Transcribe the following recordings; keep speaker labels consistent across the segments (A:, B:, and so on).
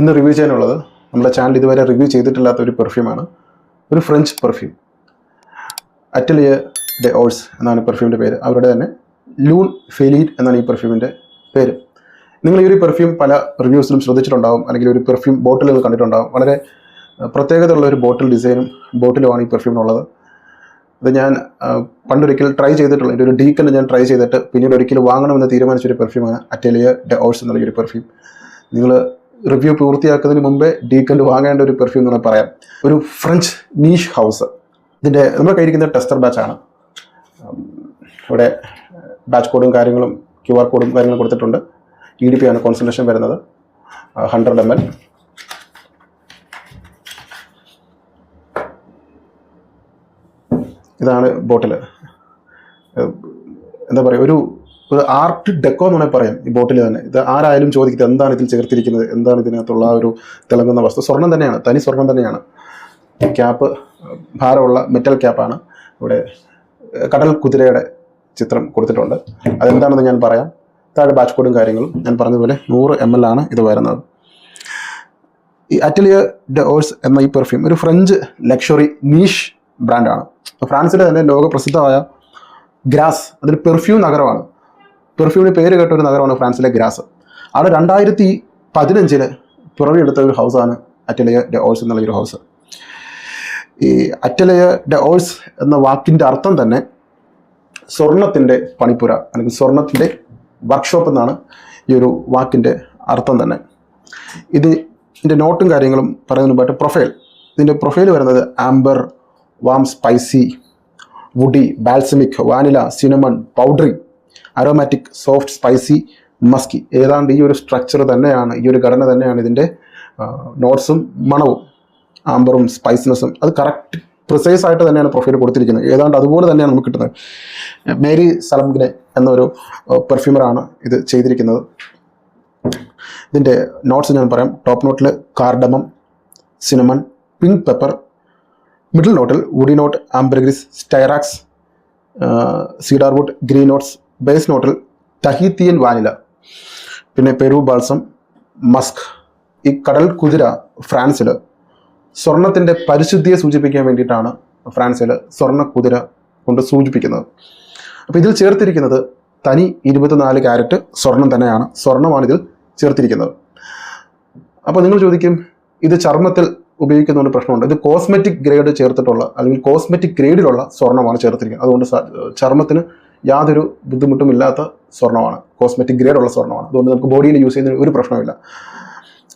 A: ഇന്ന് റിവ്യൂ ചെയ്യാനുള്ളത് നമ്മുടെ ചാനൽ ഇതുവരെ റിവ്യൂ ചെയ്തിട്ടില്ലാത്ത ഒരു പെർഫ്യൂമാണ്. ഒരു ഫ്രഞ്ച് പെർഫ്യൂം. അറ്റലിയർ ഡെ ഓൾസ് എന്നാണ് പെർഫ്യൂമിൻ്റെ പേര്. അവരുടെ തന്നെ ലൂൺ ഫെലീറ്റ് എന്നാണ് ഈ പെർഫ്യൂമിൻ്റെ പേര്. നിങ്ങൾ ഈ ഒരു പെർഫ്യൂം പല റിവ്യൂസിലും ശ്രദ്ധിച്ചിട്ടുണ്ടാകും, അല്ലെങ്കിൽ ഒരു പെർഫ്യൂം ബോട്ടിലുകൾ കണ്ടിട്ടുണ്ടാകും. വളരെ പ്രത്യേകതയുള്ള ഒരു ബോട്ടിൽ ഡിസൈനും ബോട്ടിലുമാണ് ഈ പെർഫ്യൂമിനുള്ളത്. ഇത് ഞാൻ പണ്ടൊരിക്കൽ ട്രൈ ചെയ്തിട്ടുള്ള എൻ്റെ ഒരു ഡീക്കൻ ഞാൻ ട്രൈ ചെയ്തിട്ട് പിന്നീട് ഒരിക്കലും വാങ്ങണമെന്ന് തീരുമാനിച്ചൊരു പെർഫ്യൂമാണ് അറ്റലിയർ ഡെ ഓൾസ് എന്നുള്ള ഒരു പെർഫ്യൂം. നിങ്ങൾ റിവ്യൂ പൂർത്തിയാക്കുന്നതിന് മുമ്പേ ഡീക്കൻഡ് വാങ്ങേണ്ട ഒരു പെർഫ്യൂം എന്ന് പറയാം. ഒരു ഫ്രഞ്ച് നീഷ് ഹൗസ്. ഇതിൻ്റെ നമ്മുടെ കയ്യിരിക്കുന്ന ടെസ്റ്റർ ബാച്ചാണ്. ഇവിടെ ബാച്ച് കോഡും കാര്യങ്ങളും QR കോഡും കാര്യങ്ങളും കൊടുത്തിട്ടുണ്ട്. EDP ആണ് കോൺസെൻട്രേഷൻ വരുന്നത്, 100 ml. ഇതാണ് ബോട്ടിൽ. എന്താ പറയുക, ഒരു ആർട്ട് ഡെക്കോ എന്ന് വേണമെങ്കിൽ പറയാം ഈ ബോട്ടിൽ തന്നെ. ഇത് ആരായാലും ചോദിക്കുന്നത് എന്താണ് ഇതിൽ ചേർത്തിരിക്കുന്നത്, എന്താണ് ഇതിനകത്തുള്ള ഒരു തിളങ്ങുന്ന വസ്തു. സ്വർണം തന്നെയാണ്, തനി സ്വർണം തന്നെയാണ്. ക്യാപ്പ് ഭാരമുള്ള മെറ്റൽ ക്യാപ്പാണ്. ഇവിടെ കടൽ കുതിരയുടെ ചിത്രം കൊടുത്തിട്ടുണ്ട്. അതെന്താണെന്ന് ഞാൻ പറയാം. താഴെ ബാച്ച് കോഡും കാര്യങ്ങളും ഞാൻ പറഞ്ഞതുപോലെ 100 ml ആണ് ഇത് വരുന്നത്. ഈ അറ്റലിയർ ഡെ ഓൾസ് എന്ന ഈ പെർഫ്യൂം ഒരു ഫ്രഞ്ച് ലക്ഷറി നീഷ് ബ്രാൻഡാണ്. ഫ്രാൻസിലെ തന്നെ ലോകപ്രസിദ്ധമായ ഗ്രാസ്, അതൊരു പെർഫ്യൂം നഗരമാണ്. പെർഫ്യൂമിന് പേര് കേട്ട ഒരു നഗരമാണ് ഫ്രാൻസിലെ ഗ്രാസ്. അവിടെ 2015 പിറവിയെടുത്ത ഒരു ഹൗസാണ് അറ്റലിയർ ഡെ ഓൾസ് എന്നുള്ള ഒരു ഹൗസ്. ഈ അറ്റലിയർ ഡെ ഓൾസ് എന്ന വാക്കിൻ്റെ അർത്ഥം തന്നെ സ്വർണത്തിൻ്റെ പണിപ്പുര അല്ലെങ്കിൽ സ്വർണത്തിൻ്റെ വർക്ക്ഷോപ്പ് എന്നാണ് ഈ ഒരു വാക്കിൻ്റെ അർത്ഥം തന്നെ. ഇതിൻ്റെ നോട്ടും കാര്യങ്ങളും പറയുന്നതിന് മുമ്പായിട്ട് പ്രൊഫൈൽ. ഇതിൻ്റെ പ്രൊഫൈൽ വരുന്നത് amber, warm spicy, woody, balsamic, vanilla, cinnamon, powdery, aromatic, soft, spicy, musky. ഏതാണ്ട് ഈ ഒരു സ്ട്രക്ചർ തന്നെയാണ്, ഈ ഒരു ഘടന തന്നെയാണ് ഇതിൻ്റെ നോട്ട്സും മണവും. ആംബറും സ്പൈസിനെസ്സും അത് കറക്റ്റ് പ്രിസൈസ് ആയിട്ട് തന്നെയാണ് പ്രൊഫൈൽ കൊടുത്തിരിക്കുന്നത്. ഏതാണ്ട് അതുപോലെ തന്നെയാണ് നമുക്ക് കിട്ടുന്നത്. മേരി സലംഗ്നെ എന്നൊരു പെർഫ്യൂമറാണ് ഇത് ചെയ്തിരിക്കുന്നത്. ഇതിൻ്റെ നോട്ട്സ് ഞാൻ പറയാം. ടോപ്പ് നോട്ടിൽ cardamom, cinnamon, pink pepper. Middle നോട്ടിൽ woody note, ambergris, styrax, cedarwood, green notes. Base നോട്ടിൽ തഹീത്തിയൻ വാനില, പിന്നെ പെരു ബാൾസം, മസ്ക്. ഈ കടൽ കുതിര ഫ്രാൻസിൽ സ്വർണത്തിൻ്റെ പരിശുദ്ധിയെ സൂചിപ്പിക്കാൻ വേണ്ടിയിട്ടാണ് ഫ്രാൻസിൽ സ്വർണ്ണ കുതിര കൊണ്ട് സൂചിപ്പിക്കുന്നത്. അപ്പോൾ ഇതിൽ ചേർത്തിരിക്കുന്നത് തനി 24 കാരറ്റ് സ്വർണം തന്നെയാണ്. സ്വർണ്ണമാണ് ഇതിൽ ചേർത്തിരിക്കുന്നത്. അപ്പോൾ നിങ്ങൾ ചോദിക്കും, ഇത് ചർമ്മത്തിൽ ഉപയോഗിക്കുന്നതുകൊണ്ട് പ്രശ്നമുണ്ട്. ഇത് കോസ്മെറ്റിക് ഗ്രേഡ് ചേർത്തിട്ടുള്ള അല്ലെങ്കിൽ കോസ്മെറ്റിക് ഗ്രേഡിലുള്ള സ്വർണ്ണമാണ് ചേർത്തിരിക്കുന്നത്. അതുകൊണ്ട് ചർമ്മത്തിന് യാതൊരു ബുദ്ധിമുട്ടും ഇല്ലാത്ത സ്വർണ്ണമാണ്, കോസ്മെറ്റിക് ഗ്രേഡുള്ള സ്വർണ്ണമാണ്. അതുകൊണ്ട് നമുക്ക് ബോഡിയിൽ യൂസ് ചെയ്യുന്നതിന് ഒരു പ്രശ്നമില്ല.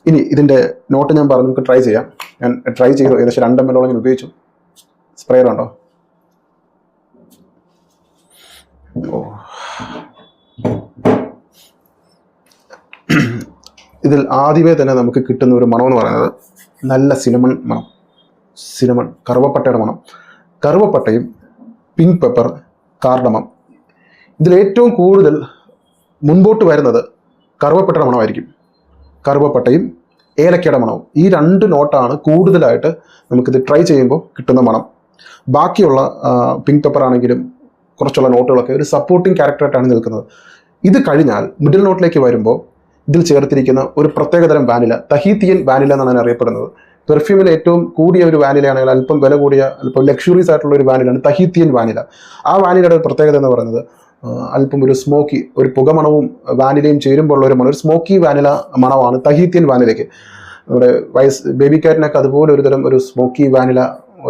A: ഇനി ഇതിൻ്റെ നോട്ട് ഞാൻ പറഞ്ഞു, നമുക്ക് ട്രൈ ചെയ്യാം. ഞാൻ ട്രൈ ചെയ്തു, ഏകദേശം 2 ml ഞാൻ ഉപയോഗിച്ചു. സ്പ്രേയർ ഉണ്ടോ? ഇതിൽ ആദ്യമേ തന്നെ നമുക്ക് കിട്ടുന്ന ഒരു മണം എന്ന് പറയുന്നത് നല്ല സിനമൺ മണം. സിനമൺ, കറുവപ്പട്ടയുടെ മണം. കറുവപ്പട്ടയും പിങ്ക് പെപ്പർ, കാർഡമം. ഇതിലേറ്റവും കൂടുതൽ മുൻപോട്ട് വരുന്നത് കറുവപ്പട്ടയുടെ മണമായിരിക്കും. കറുവപ്പട്ടയും ഏലക്കയുടെ മണവും. ഈ 2 നോട്ടാണ് കൂടുതലായിട്ട് നമുക്കിത് ട്രൈ ചെയ്യുമ്പോൾ കിട്ടുന്ന മണം. ബാക്കിയുള്ള പിങ്ക് പെപ്പർ ആണെങ്കിലും കുറച്ചുള്ള നോട്ടുകളൊക്കെ ഒരു സപ്പോർട്ടിങ് ക്യാരക്ടറായിട്ടാണ് നിൽക്കുന്നത്. ഇത് കഴിഞ്ഞാൽ മിഡിൽ നോട്ടിലേക്ക് വരുമ്പോൾ ഇതിൽ ചേർത്തിരിക്കുന്ന ഒരു പ്രത്യേകതരം വാനില, തഹീത്തിയൻ വാനില എന്നാണ് ഞാൻ അറിയപ്പെടുന്നത്. പെർഫ്യൂമിൽ ഏറ്റവും കൂടിയ ഒരു വാനിലയാണെങ്കിൽ അല്പം വില കൂടിയ അല്പം ലക്ഷറീസ് ആയിട്ടുള്ള ഒരു വാനിലാണ് തഹീത്തിയൻ വാനില. ആ വാനിലയുടെ പ്രത്യേകത എന്ന് പറയുന്നത് അല്പം ഒരു സ്മോക്കി, ഒരു പുകമണവും വാനിലയും ചേരുമ്പോൾ ഉള്ള ഒരു മണം, ഒരു സ്മോക്കി വാനില മണമാണ് തഹീത്തിയൻ വാനിലയ്ക്ക്. നമ്മുടെ ബേബി കാറ്റിനൊക്കെ അതുപോലെ ഒരു തരം ഒരു സ്മോക്കി വാനില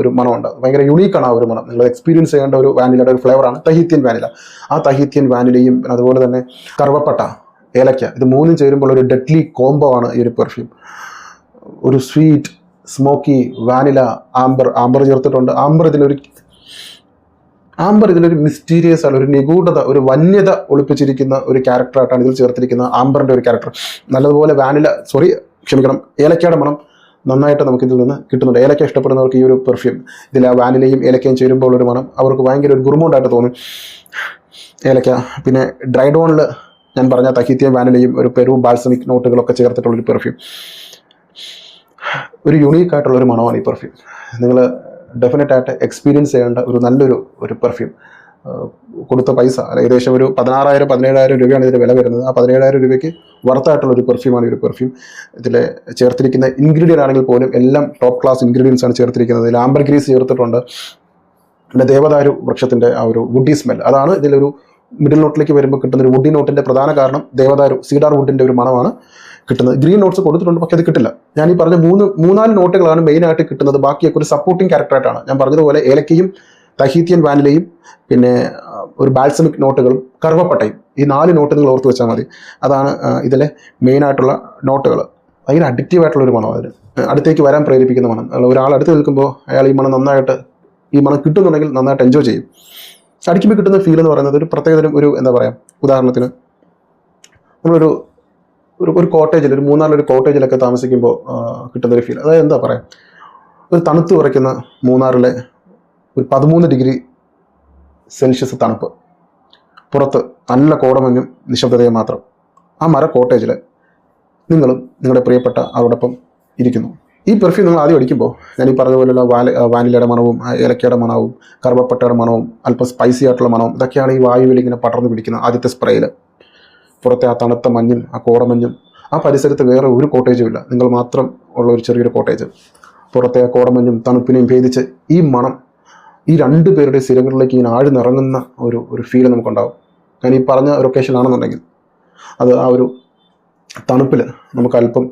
A: ഒരു മണമുണ്ട്. ഭയങ്കര യുണീക്കാണ് ആ ഒരു മണം. നിങ്ങൾ എക്സ്പീരിയൻസ് ചെയ്യേണ്ട ഒരു വാനിലയുടെ ഒരു ഫ്ലേവറാണ് തഹീത്തിയൻ വാനില. ആ തഹീത്തിയൻ വാനിലയും അതുപോലെ തന്നെ കറുവപ്പട്ട, ഏലക്ക, ഇത് 3 ചേരുമ്പോൾ ഒരു ഡെഡ്ലി കോംബോ ആണ് ഈ ഒരു പെർഫ്യൂം. ഒരു സ്വീറ്റ്, സ്മോക്കി, വാനില, ആംബർ ചേർത്തിട്ടുണ്ട്. ആംബർ ഇതിലൊരു മിസ്റ്റീരിയസ് ആണ്, ഒരു നിഗൂഢത, ഒരു വന്യത ഒളിപ്പിച്ചിരിക്കുന്ന ഒരു ക്യാരക്ടറായിട്ടാണ് ഇതിൽ ചേർത്തിരിക്കുന്ന ആംബറിൻ്റെ ഒരു ക്യാരക്ടർ. നല്ലതുപോലെ ഏലക്കയുടെ മണം നന്നായിട്ട് നമുക്കിതിൽ നിന്ന് കിട്ടുന്നുണ്ട്. ഏലക്ക ഇഷ്ടപ്പെടുന്നവർക്ക് ഈ ഒരു പെർഫ്യൂം, ഇതിൽ ആ വാനിലയും ഏലക്കയും ചേരുമ്പോൾ ഒരു മണം അവർക്ക് ഭയങ്കര ഒരു ഗുർമോണ്ടായിട്ട് തോന്നും. ഏലക്ക. പിന്നെ ഡ്രൈഡോണിൽ ഞാൻ പറഞ്ഞ തഹീത്തിയൻ വാനിലയും ഒരു പെരു ബാൽസമിക് നോട്ടുകളൊക്കെ ചേർത്തിട്ടുള്ളൊരു പെർഫ്യൂം. ഒരു യുണീക്കായിട്ടുള്ള ഒരു മണമാണ് ഈ പെർഫ്യൂം. നിങ്ങൾ ഡെഫിനറ്റായിട്ട് എക്സ്പീരിയൻസ് ചെയ്യേണ്ട ഒരു നല്ലൊരു പെർഫ്യൂം. കൊടുത്ത പൈസ ഏകദേശം ഒരു 16,000-17,000 രൂപയാണ് ഇതിൻ്റെ വില വരുന്നത്. ആ 17,000 രൂപയ്ക്ക് വർത്തായിട്ടുള്ള ഒരു പെർഫ്യൂമാണ് ഈ ഒരു പെർഫ്യൂം. ഇതിൽ ചേർത്തിരിക്കുന്ന ഇൻഗ്രീഡിയൻ്റ് ആണെങ്കിൽ പോലും എല്ലാം ടോപ്പ് ക്ലാസ് ഇൻഗ്രീഡിയൻസ് ആണ് ചേർത്തിരിക്കുന്നത്. ഇതിൽ ആംബർഗ്രീസ് ചേർത്തിട്ടുണ്ട്, പിന്നെ ദേവദാരു വൃക്ഷത്തിൻ്റെ ആ ഒരു വുഡി സ്മെൽ, അതാണ് ഇതിലൊരു മിഡിൽ നോട്ടിലേക്ക് വരുമ്പോൾ കിട്ടുന്ന ഒരു വുഡി നോട്ടിൻ്റെ പ്രധാന കാരണം ദേവദാരു സീഡാർ വുഡിൻ്റെ ഒരു മണമാണ് കിട്ടുന്നത്. ഗ്രീൻ നോട്ട്സ് കൊടുത്തിട്ടുണ്ട്, പക്ഷേ അത് കിട്ടില്ല. ഞാൻ ഈ പറഞ്ഞ 3-4 നോട്ടുകളാണ് മെയിനായിട്ട് കിട്ടുന്നത്. ബാക്കിയൊക്കെ ഒരു സപ്പോർട്ടിംഗ് ക്യാരക്ടറായിട്ടാണ്. ഞാൻ പറഞ്ഞതുപോലെ ഏലക്കയും തഹീത്തിയൻ വാനിലയും പിന്നെ ഒരു ബാൽസമിക് നോട്ടുകളും കറുവപ്പട്ടയും, ഈ 4 നോട്ട് നിങ്ങൾ ഓർത്ത് വെച്ചാൽ മതി. അതാണ് ഇതിലെ മെയിനായിട്ടുള്ള നോട്ടുകൾ. ഭയങ്കര അഡിക്റ്റീവായിട്ടുള്ളൊരു മണം, അതിന് അടുത്തേക്ക് വരാൻ പ്രേരിപ്പിക്കുന്ന മണം. ഒരാൾ അടുത്ത് നിൽക്കുമ്പോൾ അയാൾ ഈ മണം കിട്ടുന്നുണ്ടെങ്കിൽ നന്നായിട്ട് എൻജോയ് ചെയ്യും. അടിക്കുമ്പോൾ കിട്ടുന്ന ഫീൽ എന്ന് പറയുന്നത് ഒരു പ്രത്യേകതരം ഒരു എന്താ പറയുക, ഉദാഹരണത്തിന് നമ്മളൊരു ഒരു കോട്ടേജിൽ, ഒരു മൂന്നാറിലൊരു കോട്ടേജിലൊക്കെ താമസിക്കുമ്പോൾ കിട്ടുന്നൊരു ഫീൽ, അതായത് എന്താ പറയുക, ഒരു തണുത്ത് കുറയ്ക്കുന്ന മൂന്നാറിലെ ഒരു 13 ഡിഗ്രി സെൽഷ്യസ് തണുപ്പ്, പുറത്ത് നല്ല കോടമഞ്ഞും നിശബ്ദതയും മാത്രം. ആ മര കോട്ടേജിൽ നിങ്ങളും നിങ്ങളുടെ പ്രിയപ്പെട്ട അവരോടൊപ്പം ഇരിക്കുന്നു. ഈ പെർഫ്യൂം നിങ്ങൾ ആദ്യം അടിക്കുമ്പോൾ ഞാൻ ഈ പറഞ്ഞ പോലെയുള്ള വാനിലയുടെ മണവും ഏലക്കയുടെ മണവും കറുവപ്പട്ടയുടെ മണവും അല്പം സ്പൈസി ആയിട്ടുള്ള മണവും ഇതൊക്കെയാണ് ഈ വായുവിൽ ഇങ്ങനെ പടർന്നു പിടിക്കുന്നത്. ആദ്യത്തെ സ്പ്രേയിൽ പുറത്തെ ആ തണുത്ത മഞ്ഞും ആ കോടമഞ്ഞും, ആ പരിസരത്ത് വേറെ ഒരു കോട്ടേജും ഇല്ല, നിങ്ങൾ മാത്രം ഉള്ള ഒരു ചെറിയൊരു കോട്ടേജ്. പുറത്തെ ആ കോടമഞ്ഞും തണുപ്പിനെയും ഭേദിച്ച് ഈ മണം ഈ 2 പേരുടെ സിരകളിലേക്ക് ഇങ്ങനെ ആഴ്ന്നിറങ്ങുന്ന ഒരു ഫീൽ നമുക്കുണ്ടാവും. ഞാൻ ഈ പറഞ്ഞ ഒരു ഒക്കേഷനാണെന്നുണ്ടെങ്കിൽ അത് ആ ഒരു തണുപ്പിൽ നമുക്ക് അല്പം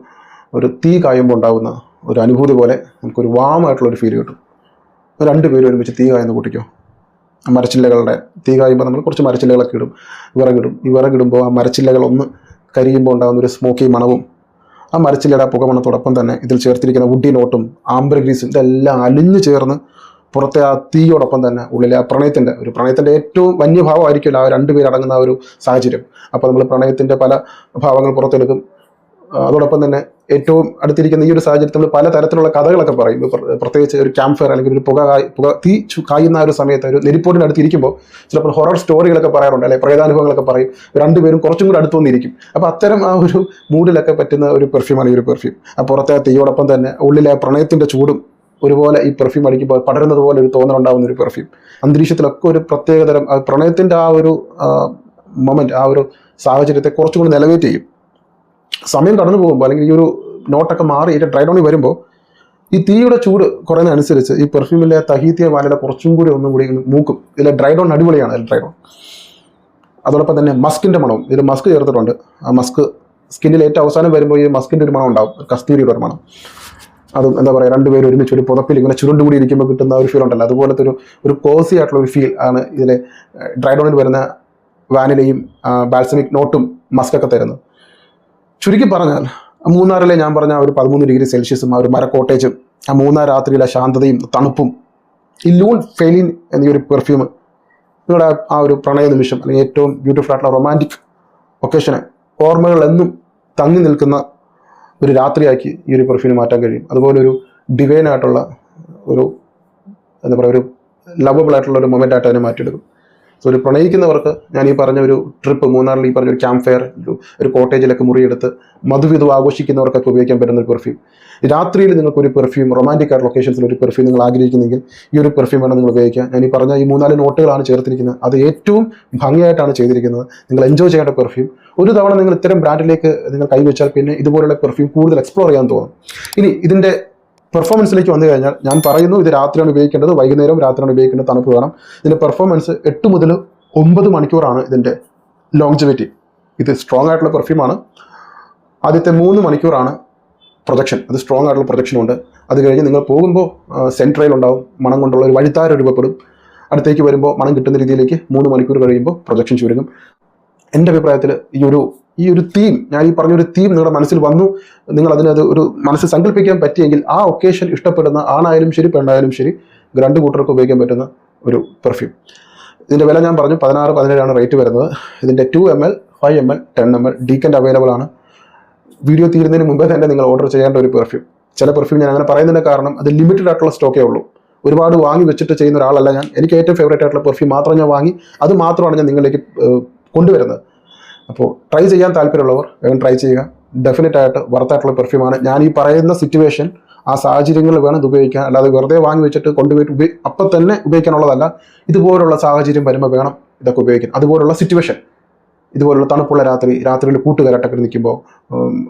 A: ഒരു തീ കായുമ്പോൾ ഉണ്ടാകുന്ന ഒരു അനുഭൂതി പോലെ നമുക്കൊരു വാമായിട്ടുള്ളൊരു ഫീൽ കിട്ടും. 2 പേരും ഒരുമിച്ച് തീ കായുന്ന കൂട്ടിക്കോ. മരച്ചില്ലകളുടെ തീ കായുമ്പോൾ നമ്മൾ കുറച്ച് മരച്ചില്ലകളൊക്കെ ഇടും, വിറകിടും. ഈ വിറകിടുമ്പോൾ ആ മരച്ചില്ലകൾ ഒന്ന് കരിയുമ്പോൾ ഉണ്ടാകുന്ന ഒരു സ്മോക്കി മണവും ആ മരച്ചില്ലയുടെ പുകമണത്തോടൊപ്പം തന്നെ ഇതിൽ ചേർത്തിരിക്കുന്ന വുഡി നോട്ടും ആംബർഗ്രീസും ഇതെല്ലാം അലിഞ്ഞു ചേർന്ന് പുറത്തെ ആ തീയോടൊപ്പം തന്നെ ഉള്ളിലെ ആ പ്രണയത്തിൻ്റെ ഏറ്റവും വന്യഭാവമായിരിക്കില്ല ആ 2 പേരടങ്ങുന്ന ഒരു സാഹചര്യം. അപ്പോൾ നമ്മൾ പ്രണയത്തിൻ്റെ പല ഭാവങ്ങൾ പുറത്തെടുക്കും. അതോടൊപ്പം തന്നെ ഏറ്റവും അടുത്തിരിക്കുന്ന ഈ ഒരു സാഹചര്യത്തിൽ നമ്മൾ പല തരത്തിലുള്ള കഥകളൊക്കെ പറയും. പ്രത്യേകിച്ച് ഒരു ക്യാമ്പ് ഫയർ അല്ലെങ്കിൽ ഒരു തീ കായുന്ന ഒരു സമയത്ത് ഒരു നെരിപ്പോടിൻ്റെ അടുത്തിരിക്കുമ്പോൾ ചിലപ്പോൾ ഹൊറർ സ്റ്റോറികളൊക്കെ പറയാറുണ്ട്, അല്ലെങ്കിൽ പ്രേതാനുഭവങ്ങളൊക്കെ പറയും. 2 പേരും കുറച്ചും കൂടി അടുത്തു വന്നിരിക്കും. അപ്പോൾ അത്തരം ആ ഒരു മൂഡിലൊക്കെ പറ്റുന്ന ഒരു പെർഫ്യൂമാണ് ഈ ഒരു പെർഫ്യൂം. ആ പുറത്തെ തീയോടൊപ്പം തന്നെ ഉള്ളിലെ പ്രണയത്തിൻ്റെ ചൂടും ഒരുപോലെ ഈ പെർഫ്യൂം അടിക്കുമ്പോൾ പടരുന്നത് പോലെ ഒരു തോന്നലുണ്ടാകുന്ന ഒരു പെർഫ്യൂം. അന്തരീക്ഷത്തിലൊക്കെ ഒരു പ്രത്യേകതരം പ്രണയത്തിൻ്റെ ആ ഒരു മൊമെൻറ്റ്, ആ ഒരു സാഹചര്യത്തെ കുറച്ചും കൂടി നിലവേറ്റ് ചെയ്യും. സമയം കടന്നു പോകുമ്പോൾ അല്ലെങ്കിൽ ഈ ഒരു നോട്ടൊക്കെ മാറി ഇതിൻ്റെ ഡ്രൈ ഡൗണിൽ വരുമ്പോൾ ഈ തീയുടെ ചൂട് കുറയുന്നതനുസരിച്ച് ഈ പെർഫ്യൂമിലെ തഹീത്തിയ വാനില കുറച്ചും കൂടി ഒന്നും കൂടി മൂക്കും. ഇതിലെ ഡ്രൈ ഡൗൺ അടിപൊളിയാണ്. ഇതിൽ ഡ്രൈ ഡൗൺ അതോടൊപ്പം തന്നെ മസ്കിൻ്റെ മണവും, ഇതിൽ മസ്ക് ചേർത്തിട്ടുണ്ട്. ആ മസ്ക് സ്കിന്നിൽ ഏറ്റവും അവസാനം വരുമ്പോൾ ഈ മസ്കിൻ്റെ ഒരു മണം ഉണ്ടാവും, കസ്തൂരിയുടെ ഒരു മണം. അതും എന്താ പറയുക, 2 പേരും ഒരുമിച്ച് ഒരു പുതപ്പിൽ ഇങ്ങനെ ചുരുണ്ടുകൂടി ഇരിക്കുമ്പോൾ കിട്ടുന്ന ഒരു ഫീൽ ഉണ്ടല്ലോ, അതുപോലത്തെ ഒരു കോസി ആയിട്ടുള്ള ഒരു ഫീൽ ആണ് ഇതിലെ ഡ്രൈ ഡൗണിൽ വരുന്ന വാനിലയും ബാൽസമിക് നോട്ടും മസ്കൊക്കെ തരുന്നത്. ചുരുക്കി പറഞ്ഞാൽ മൂന്നാറിലെ ഞാൻ പറഞ്ഞ ഒരു 13 ഡിഗ്രി സെൽഷ്യസും ആ ഒരു മര കോട്ടേജും ആ 3 രാത്രിയിലെ ശാന്തതയും തണുപ്പും ഈ ലൂൺ ഫെയിലിൻ എന്നീ ഒരു പെർഫ്യൂം നിങ്ങളുടെ ആ ഒരു പ്രണയ നിമിഷം അല്ലെങ്കിൽ ഏറ്റവും ബ്യൂട്ടിഫുൾ ആയിട്ടുള്ള റൊമാൻറ്റിക് ഒക്കേഷനെ ഓർമ്മകളെന്നും തങ്ങി നിൽക്കുന്ന ഒരു രാത്രിയാക്കി ഈ ഒരു പെർഫ്യൂം മാറ്റാൻ കഴിയും. അതുപോലെ ഒരു ഡിവൈൻ ആയിട്ടുള്ള ഒരു എന്താ പറയുക, ഒരു ലവബിൾ ആയിട്ടുള്ള ഒരു മൊമെൻ്റ് ആയിട്ട് അതിനെ മാറ്റിയെടുക്കും. സോ ഒരു പ്രണയിക്കുന്നവർക്ക് ഞാൻ ഈ പറഞ്ഞ ഒരു ട്രിപ്പ്, മൂന്നാറിൽ ഈ പറഞ്ഞ ഒരു ക്യാമ്പ് ഫയർ, ഒരു കോട്ടേജിലൊക്കെ മുറിയെടുത്ത് മധുവിധു ആഘോഷിക്കുന്നവർക്കൊക്കെ ഉപയോഗിക്കാൻ പറ്റുന്ന ഒരു പെർഫ്യൂം. രാത്രിയിൽ നിങ്ങൾക്കൊരു പെർഫ്യൂം, റൊമാൻറ്റിക് ആയിട്ട് ലൊക്കേഷൻസിൽ ഒരു പെർഫ്യൂം നിങ്ങൾ ആഗ്രഹിക്കുന്നെങ്കിൽ ഈ ഒരു പെർഫ്യൂം വേണം നിങ്ങൾ ഉപയോഗിക്കുക. ഞാൻ ഈ പറഞ്ഞ ഈ 3-4 നോട്ടുകളാണ് ചേർത്തിരിക്കുന്നത്. അത് ഏറ്റവും ഭംഗിയായിട്ടാണ് ചെയ്തിരിക്കുന്നത്. നിങ്ങൾ എൻജോയ് ചെയ്യേണ്ട പെർഫ്യൂം. ഒരു തവണ നിങ്ങൾ ഇത്തരം ബ്രാൻഡിലേക്ക് നിങ്ങൾ കൈവച്ചാൽ പിന്നെ ഇതുപോലുള്ള പെർഫ്യൂം കൂടുതൽ എക്സ്പ്ലോർ ചെയ്യാൻ തോന്നും. ഇനി ഇതിൻ്റെ പെർഫോമൻസിലേക്ക് വന്നു കഴിഞ്ഞാൽ ഞാൻ പറയുന്നു, ഇത് രാത്രിയാണ് ഉപയോഗിക്കേണ്ടത്, വൈകുന്നേരം രാത്രിയാണ് ഉപയോഗിക്കേണ്ടത്, തണുപ്പ് വേണം. ഇതിൻ്റെ പെർഫോമൻസ് 8 മുതൽ 9 മണിക്കൂറാണ് ഇതിൻ്റെ ലോങ്ജിവിറ്റി. ഇത് സ്ട്രോങ് ആയിട്ടുള്ള പെർഫ്യൂമാണ്. ആദ്യത്തെ 3 മണിക്കൂറാണ് പ്രൊജക്ഷൻ, അത് സ്ട്രോങ് ആയിട്ടുള്ള പ്രൊജക്ഷനുണ്ട്. അത് കഴിഞ്ഞ് നിങ്ങൾ പോകുമ്പോൾ സെൻട്രയിൽ ഉണ്ടാവും, മണം കൊണ്ടുള്ള ഒരു വഴിത്താര രൂപപ്പെടും. അടുത്തേക്ക് വരുമ്പോൾ മണം കിട്ടുന്ന രീതിയിലേക്ക് 3 മണിക്കൂർ കഴിയുമ്പോൾ പ്രൊജക്ഷൻ ചുരുങ്ങും. എൻ്റെ അഭിപ്രായത്തിൽ ഈ ഒരു തീം, ഞാൻ ഈ പറഞ്ഞൊരു തീം നിങ്ങളുടെ മനസ്സിൽ വന്നു, നിങ്ങൾ അതിനത് ഒരു മനസ്സിൽ സങ്കല്പിക്കാൻ പറ്റിയെങ്കിൽ ആ ഒക്കേഷൻ ഇഷ്ടപ്പെടുന്ന ആണായാലും ശരി പെണ്ണായാലും ശരി 2 കൂട്ടർക്ക് ഉപയോഗിക്കാൻ പറ്റുന്ന ഒരു പെർഫ്യൂം. ഇതിൻ്റെ വില ഞാൻ പറഞ്ഞു 16-17 റേറ്റ് വരുന്നത്. ഇതിൻ്റെ 2 ml, 5 ml, 10 ml ഡീക്കൻ്റ് അവൈലബിൾ ആണ്. വീഡിയോ തീരുന്നതിന് മുമ്പേ തന്നെ നിങ്ങൾ ഓർഡർ ചെയ്യേണ്ട ഒരു പെർഫ്യൂം. ചില പെർഫ്യൂം ഞാൻ അങ്ങനെ പറയുന്നതിൻ്റെ കാരണം അത് ലിമിറ്റഡ് ആയിട്ടുള്ള സ്റ്റോക്കേ ഉള്ളൂ. ഒരുപാട് വാങ്ങി വെച്ചിട്ട് ചെയ്യുന്ന ഒരാളല്ല ഞാൻ. എനിക്ക് ഏറ്റവും ഫേവറേറ്റ് ആയിട്ടുള്ള പെർഫ്യൂം മാത്രം ഞാൻ വാങ്ങി അത് മാത്രമാണ് ഞാൻ നിങ്ങളിലേക്ക് കൊണ്ടുവരുന്നത്. അപ്പോൾ ട്രൈ ചെയ്യാൻ താല്പര്യമുള്ളവർ വേഗം ട്രൈ ചെയ്യുക. ഡെഫിനറ്റ് ആയിട്ട് വർത്തായിട്ടുള്ള പെർഫ്യൂമാണ്. ഞാൻ ഈ പറയുന്ന സിറ്റുവേഷൻ ആ സാഹചര്യങ്ങൾ വേണം ഇത് ഉപയോഗിക്കാൻ. അല്ലാതെ വെറുതെ വാങ്ങി വെച്ചിട്ട് കൊണ്ടുപോയിട്ട് അപ്പം തന്നെ ഉപയോഗിക്കാനുള്ളതല്ല. ഇതുപോലുള്ള സാഹചര്യം വരുമ്പോൾ വേണം ഇതൊക്കെ ഉപയോഗിക്കാൻ. അതുപോലുള്ള സിറ്റുവേഷൻ, ഇതുപോലുള്ള തണുപ്പുള്ള രാത്രിയിൽ കൂട്ടുകാരായിട്ടൊക്കെ നിൽക്കുമ്പോൾ,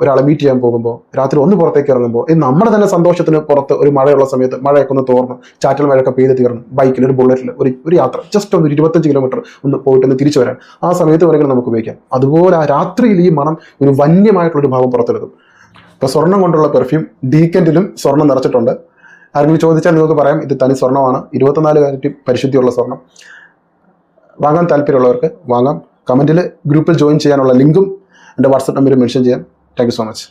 A: ഒരാളെ മീറ്റ് ചെയ്യാൻ പോകുമ്പോൾ, രാത്രി ഒന്ന് പുറത്തേക്ക് ഇറങ്ങുമ്പോൾ, നമ്മുടെ തന്നെ സന്തോഷത്തിന് പുറത്ത് ഒരു മഴയുള്ള സമയത്ത് മഴയൊക്കെ ഒന്ന് തോർന്ന് ചാറ്റൽ മഴയൊക്കെ പെയ്ത് തീർന്ന് ബൈക്കിൽ ഒരു ബുള്ളറ്റിൽ ഒരു യാത്ര ജസ്റ്റ് ഒന്ന് 25 കിലോമീറ്റർ ഒന്ന് പോയിട്ടൊന്ന് തിരിച്ചു വരാൻ ആ സമയത്ത് വരെങ്കിലും നമുക്ക് ഉപയോഗിക്കാം. അതുപോലെ ആ രാത്രിയിൽ ഈ മണം ഒരു വന്യമായിട്ടുള്ളൊരു ഭാവം പുറത്തെടുക്കും. ഇപ്പോൾ സ്വർണം കൊണ്ടുള്ള പെർഫ്യൂം ഡീക്കൻറ്റിലും സ്വർണം നിറച്ചിട്ടുണ്ട്. ആരെങ്കിലും ചോദിച്ചാൽ നിങ്ങൾക്ക് പറയാം ഇത് തനി സ്വർണ്ണമാണ്, 24 കാരറ്റ് പരിശുദ്ധിയുള്ള സ്വർണം. വാങ്ങാൻ താല്പര്യമുള്ളവർക്ക് വാങ്ങാം. കമൻറ്റിൽ ഗ്രൂപ്പിൽ ജോയിൻ ചെയ്യാനുള്ള ലിങ്കും എൻ്റെ വാട്സപ്പ് നമ്പറിൽ മെൻഷൻ ചെയ്യാം. Thank you so much.